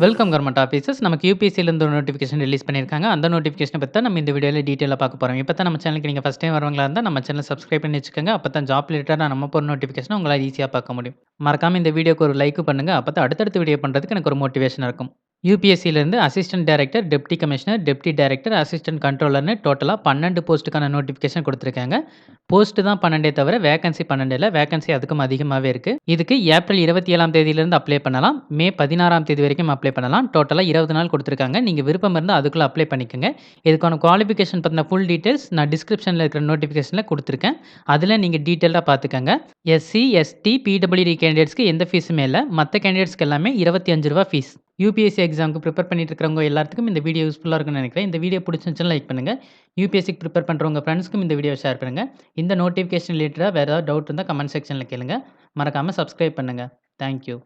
Welcome government officers. நமக்கு யூபிஎஸ்சிலேருந்து ஒரு notification release பண்ணியிருக்காங்க. அந்த நோட்டிஃபிகேஷன பத்தி தான் நம்ம இந்த வீடியோல டீட்டெயிலா பார்க்க போறோம். இப்ப தான் நம்ம சேனலுக்கு நீங்க ஃபர்ஸ்ட் டைம் வரவங்களா இருந்தா, நம்ம சேனல சப்ஸ்கிரைப் பண்ணி வச்சுக்கோங்க. அப்பதான் ஜாப் ரிலேட்டடா நம்ம போடுற நோட்டிஃபிகேஷன உங்களால ஈஸியா பார்க்க முடியும். மறக்காம இந்த வீடியோக்கு ஒரு லைக் பண்ணுங்க. அப்பதான் அடுத்தடுத்த வீடியோ பண்றதுக்கு எனக்கு ஒரு மோட்டிவேஷனா இருக்கும். யூபிஎஸ்சிலேருந்து assistant director, deputy commissioner, deputy director, assistant கண்ட்ரோலர்னு டோட்டலா 12 போஸ்ட்டுக்கான நோட்டிஃபிகேஷன் குடுத்துருக்காங்க. போஸ்ட் தான் 12 தவிர வேக்கன்சி 12 இல்ல. வேக்கன்சி அதுக்கும் அதிகமாவே இருக்கு. இதுக்கு ஏப்ரல் 27ஆம் தேதியிலிருந்து அப்ளை பண்ணலாம். மே 16ஆம் தேதி வரைக்கும் அப்ளை பண்ணலாம். டோட்டலா 20 நாள் குடுத்துருக்காங்க. நீங்க விருப்பம் இருந்தா அதுக்குள்ள அப்ளை பண்ணிக்கங்க. இதுக்கான குவாலிஃபிகேஷன் பத்தின ஃபுல் டீட்டெயில்ஸ் நான் டிஸ்கிரிப்ஷன்ல இருக்கிற நோட்டிஃபிகேஷன்ல குடுத்துருக்கேன். அதுல நீங்க டீட்டெயில்டா பார்த்துக்கங்க. எஸ்சி, எஸ்டி, பிடபிள்யூடி கேண்டிடேட்ஸ்க்கு எந்த ஃபீஸுமே இல்ல. மத்த கேண்டிடேட்ஸ்க்கு எல்லாமே ரூ. 25 ஃபீஸ். யூபிஎஸ்சி எக்ஸாம்க்கு ப்ரிப்பேர் பண்ணிட்டு இருக்கிறவங்க எல்லாத்துக்கும் இந்த வீடியோ யூஸ்ஃபுல்லா இருக்கும்னு நினைக்கிறேன். இந்த வீடியோ பிடிச்சிருந்துச்சுன்னா லைக் பண்ணுங்க. யூபிஎஸ்சிக்கு ப்ரிப்பேர் பண்றவங்க ஃப்ரெண்ட்ஸ்க்கும் இந்த வீடியோவை ஷேர் பண்ணுங்க. இந்த நோட்டிஃபிகேஷன் ரிலேட்டடா வேற ஏதாவது டவுட் இருந்தா கமெண்ட் செக்ஷன்ல கேளுங்க. மறக்காம சப்ஸ்கிரைப் பண்ணுங்க. Thank you.